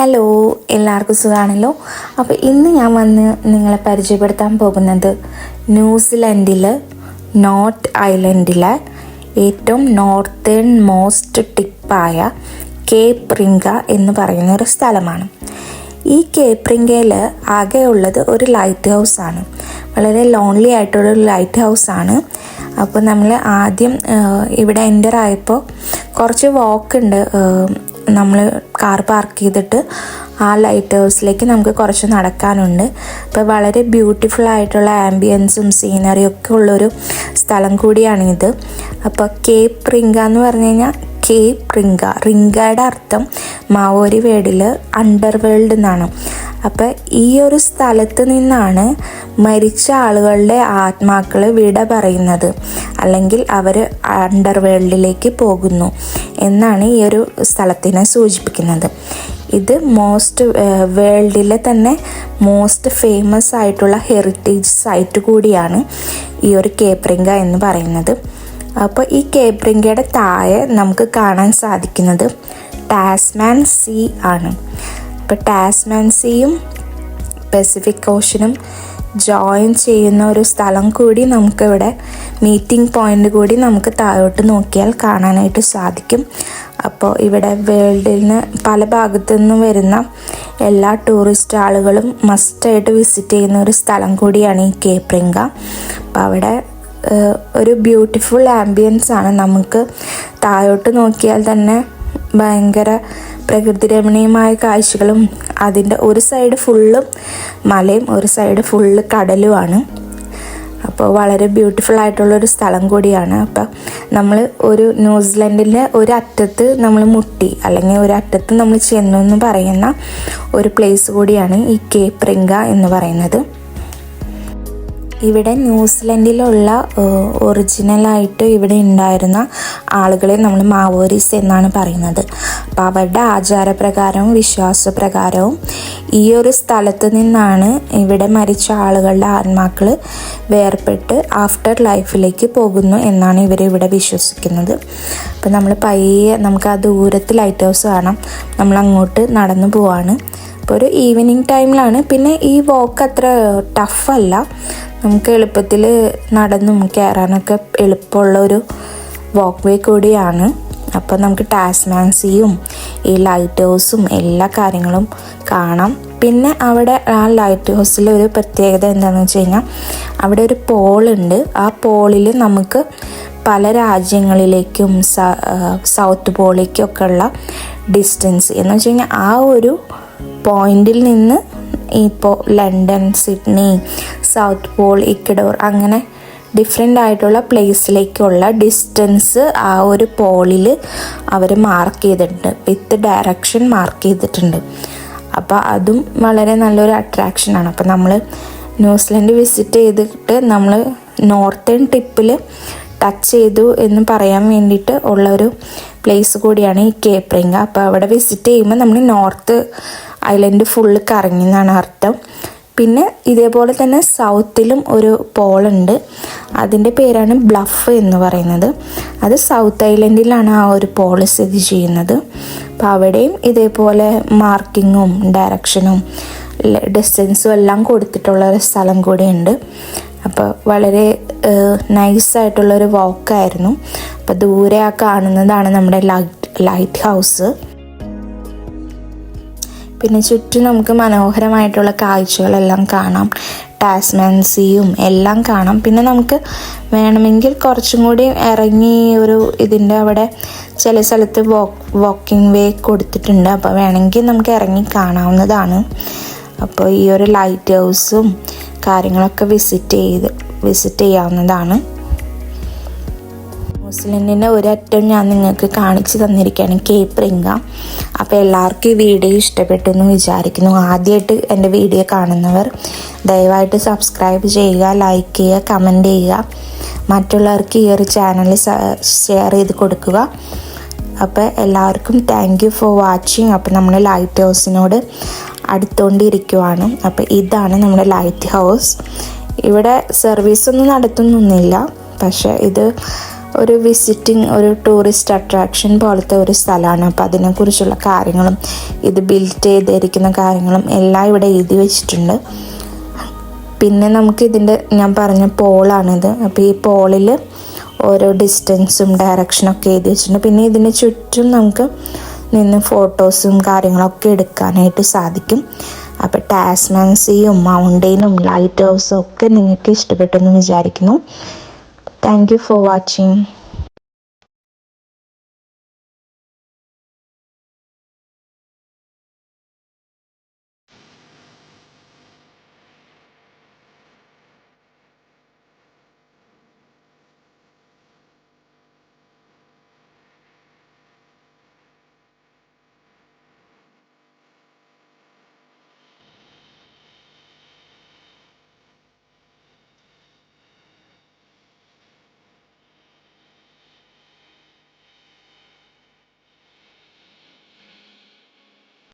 Hello, എല്ലാവർക്കും സുഖമാണല്ലോ. അപ്പോൾ ഇന്ന് ഞാൻ വന്ന് നിങ്ങളെ പരിചയപ്പെടുത്താൻ പോകുന്നത് ന്യൂസിലൻഡിൽ നോർത്ത് ഐലൻഡിലെ ഏറ്റവും നോർത്തേൺ മോസ്റ്റ് ടിപ്പായ കേപ്പ് റിംഗ എന്ന് പറയുന്ന ഒരു സ്ഥലമാണ്. ഈ കേപ്പ് റിംഗയിൽ ആകെ ഉള്ളത് ഒരു ലൈറ്റ് ഹൗസാണ്. വളരെ ലോൺലി ആയിട്ടുള്ളൊരു ലൈറ്റ് ഹൗസാണ്. അപ്പോൾ നമ്മൾ ആദ്യം ഇവിടെ എൻ്റർ ആയപ്പോൾ കുറച്ച് വാക്കുണ്ട്. നമ്മൾ കാർ പാർക്ക് ചെയ്തിട്ട് ആ ലൈറ്റ് ഹൗസിലേക്ക് നമുക്ക് കുറച്ച് നടക്കാനുണ്ട്. അപ്പോൾ വളരെ ബ്യൂട്ടിഫുൾ ആയിട്ടുള്ള ആംബിയൻസും സീനറിയും ഒക്കെ ഉള്ളൊരു സ്ഥലം കൂടിയാണിത്. അപ്പോൾ കേപ്പ് റിംഗ എന്ന് പറഞ്ഞു കഴിഞ്ഞാൽ കേപ്പ് റിംഗ, റിംഗയുടെ അർത്ഥം മാവോരി വേർഡിൽ അണ്ടർവേൾഡ് എന്നാണ്. അപ്പോൾ ഈ ഒരു സ്ഥലത്ത് നിന്നാണ് മരിച്ച ആളുകളുടെ ആത്മാക്കൾ വിട പറയുന്നത്, അല്ലെങ്കിൽ അവർ അണ്ടർവേൾഡിലേക്ക് പോകുന്നു എന്നാണ് ഈ ഒരു സ്ഥലത്തിനെ സൂചിപ്പിക്കുന്നത്. ഇത് വേൾഡിലെ തന്നെ മോസ്റ്റ് ഫേമസ് ആയിട്ടുള്ള ഹെറിറ്റേജ് സൈറ്റ് കൂടിയാണ് ഈ ഒരു കേപ്പ് റിംഗ എന്ന് പറയുന്നത്. അപ്പോൾ ഈ കേപ്പ് റിംഗയുടെ താഴെ നമുക്ക് കാണാൻ സാധിക്കുന്നത് ടാസ്മാൻ സീ ആണ്. അപ്പോൾ ടാസ്മാൻ സീയും പസഫിക് ഓഷനും ജോയിൻ ചെയ്യുന്ന ഒരു സ്ഥലം കൂടി നമുക്കിവിടെ, മീറ്റിംഗ് പോയിൻ്റ് കൂടി നമുക്ക് താഴോട്ട് നോക്കിയാൽ കാണാനായിട്ട് സാധിക്കും. അപ്പോൾ ഇവിടെ വേൾഡിൽ പല ഭാഗത്തു നിന്നും വരുന്ന എല്ലാ ടൂറിസ്റ്റ് ആളുകളും മസ്റ്റായിട്ട് വിസിറ്റ് ചെയ്യുന്ന ഒരു സ്ഥലം കൂടിയാണ് ഈ കേപ്പ് റിംഗ. അപ്പോൾ അവിടെ ഒരു ബ്യൂട്ടിഫുൾ ആംബിയൻസ് ആണ്. നമുക്ക് താഴോട്ട് നോക്കിയാൽ തന്നെ ഭയങ്കര പ്രകൃതി രമണീയമായ കാഴ്ചകളും, അതിൻ്റെ ഒരു സൈഡ് ഫുള്ളും മലയും ഒരു സൈഡ് ഫുള്ള് കടലുമാണ്. അപ്പോൾ വളരെ ബ്യൂട്ടിഫുൾ ആയിട്ടുള്ളൊരു സ്ഥലം കൂടിയാണ്. അപ്പോൾ നമ്മൾ ഒരു ന്യൂസിലൻഡിൻ്റെ ഒരു അറ്റത്ത് നമ്മൾ മുട്ടി, അല്ലെങ്കിൽ ഒരു അറ്റത്ത് നമ്മൾ ചെന്നു എന്ന് പറയുന്ന ഒരു പ്ലേസ് കൂടിയാണ് ഈ കേപ്പ് റിംഗ എന്ന് പറയുന്നത്. ഇവിടെ ന്യൂസിലൻഡിലുള്ള ഒറിജിനലായിട്ട് ഇവിടെ ഉണ്ടായിരുന്ന ആളുകളെ നമ്മൾ മാവോരീസ് എന്നാണ് പറയുന്നത്. അപ്പോൾ അവരുടെ ആചാരപ്രകാരവും വിശ്വാസപ്രകാരവും ഈ ഒരു സ്ഥലത്ത് നിന്നാണ് ഇവിടെ മരിച്ച ആളുകളുടെ ആത്മാക്കൾ വേർപെട്ട് ആഫ്റ്റർ ലൈഫിലേക്ക് പോകുന്നു എന്നാണ് ഇവരിവിടെ വിശ്വസിക്കുന്നത്. അപ്പോൾ നമ്മൾ പയ്യെ, നമുക്ക് ആ ദൂരത്ത് ലൈറ്റ് ഹൗസ് കാണാം, നമ്മൾ അങ്ങോട്ട് നടന്നു പോവാണ്. അപ്പോൾ ഒരു ഈവനിങ് ടൈമിലാണ്. പിന്നെ ഈ വാക്ക് അത്ര ടഫല്ല, നമുക്ക് എളുപ്പത്തിൽ നടന്നും കയറാനൊക്കെ എളുപ്പമുള്ള ഒരു വാക്ക് വേ കൂടിയാണ്. അപ്പോൾ നമുക്ക് ടാസ്മാൻ സീയും ഈ ലൈറ്റ് ഹൗസും എല്ലാ കാര്യങ്ങളും കാണാം. പിന്നെ അവിടെ ആ ലൈറ്റ് ഹൗസിൽ ഒരു പ്രത്യേകത എന്താണെന്ന് വെച്ച് കഴിഞ്ഞാൽ അവിടെ ഒരു പോളുണ്ട്. ആ പോളിൽ നമുക്ക് പല രാജ്യങ്ങളിലേക്കും സൗത്ത് പോളിലേക്കൊക്കെ ഉള്ള ഡിസ്റ്റൻസ് എന്ന് വെച്ച് കഴിഞ്ഞാൽ ആ ഒരു പോയിന്റിൽ നിന്ന് ഇപ്പോൾ London, Sydney, south Paul, Ecuador അങ്ങനെ ഡിഫറെൻ്റ് ആയിട്ടുള്ള പ്ലേസിലേക്കുള്ള ഡിസ്റ്റൻസ് ആ ഒരു പോളിൽ അവർ മാർക്ക് ചെയ്തിട്ടുണ്ട്, വിത്ത് ഡയറക്ഷൻ മാർക്ക് ചെയ്തിട്ടുണ്ട്. അപ്പോൾ അതും വളരെ നല്ലൊരു അട്രാക്ഷനാണ്. അപ്പോൾ നമ്മൾ ന്യൂസിലൻഡ് വിസിറ്റ് ചെയ്തിട്ട് നമ്മൾ നോർത്തേൺ ടിപ്പിൽ ടച്ച് ചെയ്തു എന്ന് പറയാൻ വേണ്ടിയിട്ട് ഉള്ളൊരു പ്ലേസ് കൂടിയാണ് ഈ കേപ്പ് റിംഗ. അപ്പോൾ അവിടെ വിസിറ്റ് ചെയ്യുമ്പോൾ നമ്മൾ നോർത്ത് ഐലൻഡ് ഫുള്ള് കറങ്ങി എന്നാണ് അർത്ഥം. പിന്നെ ഇതേപോലെ തന്നെ സൗത്തിലും ഒരു പോളുണ്ട്, അതിൻ്റെ പേരാണ് ബ്ലഫ് എന്ന് പറയുന്നത്. അത് സൗത്ത് ഐലൻഡിലാണ് ആ ഒരു പോള് സ്ഥിതി ചെയ്യുന്നത്. അപ്പോൾ അവിടെയും ഇതേപോലെ മാർക്കിങ്ങും ഡയറക്ഷനും ഡിസ്റ്റൻസും എല്ലാം കൊടുത്തിട്ടുള്ള ഒരു സ്ഥലം കൂടിയുണ്ട്. അപ്പോൾ വളരെ നൈസായിട്ടുള്ളൊരു വാക്കായിരുന്നു. അപ്പോൾ ദൂരെ ആ കാണുന്നതാണ് നമ്മുടെ ലൈറ്റ് ഹൗസ്. പിന്നെ ചുറ്റും നമുക്ക് മനോഹരമായിട്ടുള്ള കാഴ്ചകളെല്ലാം കാണാം, ടാസ്മാൻ സീയും എല്ലാം കാണാം. പിന്നെ നമുക്ക് വേണമെങ്കിൽ കുറച്ചും കൂടി ഇറങ്ങി ഒരു ഇതിൻ്റെ അവിടെ ചില സ്ഥലത്ത് വാക്കിംഗ് വേ കൊടുത്തിട്ടുണ്ട്. അപ്പോൾ വേണമെങ്കിൽ നമുക്ക് ഇറങ്ങി കാണാവുന്നതാണ്. അപ്പോൾ ഈ ഒരു ലൈറ്റ് ഹൗസും കാര്യങ്ങളൊക്കെ വിസിറ്റ് ചെയ്യാവുന്നതാണ്. ന്യൂസിലൻഡിൻ്റെ ഒരറ്റം ഞാൻ നിങ്ങൾക്ക് കാണിച്ചു തന്നിരിക്കുകയാണ് കേപ്പ് റിംഗ. അപ്പോൾ എല്ലാവർക്കും ഈ വീഡിയോ ഇഷ്ടപ്പെട്ടു എന്ന് വിചാരിക്കുന്നു. ആദ്യമായിട്ട് എൻ്റെ വീഡിയോ കാണുന്നവർ ദയവായിട്ട് സബ്സ്ക്രൈബ് ചെയ്യുക, ലൈക്ക് ചെയ്യുക, കമൻറ്റ് ചെയ്യുക, മറ്റുള്ളവർക്ക് ഈ ഒരു ചാനൽ ഷെയർ ചെയ്ത് കൊടുക്കുക. അപ്പോൾ എല്ലാവർക്കും താങ്ക് യു ഫോർ വാച്ചിങ്. അപ്പോൾ നമ്മൾ ലൈറ്റ് ഹൗസിനോട് അടുത്തുകൊണ്ടിരിക്കുവാണ്. അപ്പോൾ ഇതാണ് നമ്മുടെ ലൈറ്റ് ഹൗസ്. ഇവിടെ സർവീസൊന്നും നടത്തുന്നൊന്നുമില്ല, പക്ഷേ ഇത് ഒരു വിസിറ്റിംഗ് ഒരു ടൂറിസ്റ്റ് അട്രാക്ഷൻ പോലത്തെ ഒരു സ്ഥലമാണ്. അപ്പോൾ അതിനെക്കുറിച്ചുള്ള കാര്യങ്ങളും ഇത് ബിൽഡ് ചെയ്തിരിക്കുന്ന കാര്യങ്ങളും എല്ലാം ഇവിടെ എഴുതി വെച്ചിട്ടുണ്ട്. പിന്നെ നമുക്ക് ഞാൻ പറഞ്ഞ പോളാണിത്. അപ്പോൾ ഈ പോളിൽ ഓരോ ഡിസ്റ്റൻസും ഡയറക്ഷനൊക്കെ എഴുതി വെച്ചിട്ടുണ്ട്. പിന്നെ ഇതിന് ചുറ്റും നമുക്ക് നിന്ന് ഫോട്ടോസും കാര്യങ്ങളൊക്കെ എടുക്കാനായിട്ട് സാധിക്കും. അപ്പോൾ ടാസ്മാൻ സീയും മൗണ്ടെയിനും ലൈറ്റ് ഹൗസും ഒക്കെ നിങ്ങൾക്ക് ഇഷ്ടപ്പെട്ടെന്ന് വിചാരിക്കുന്നു. Thank you for watching.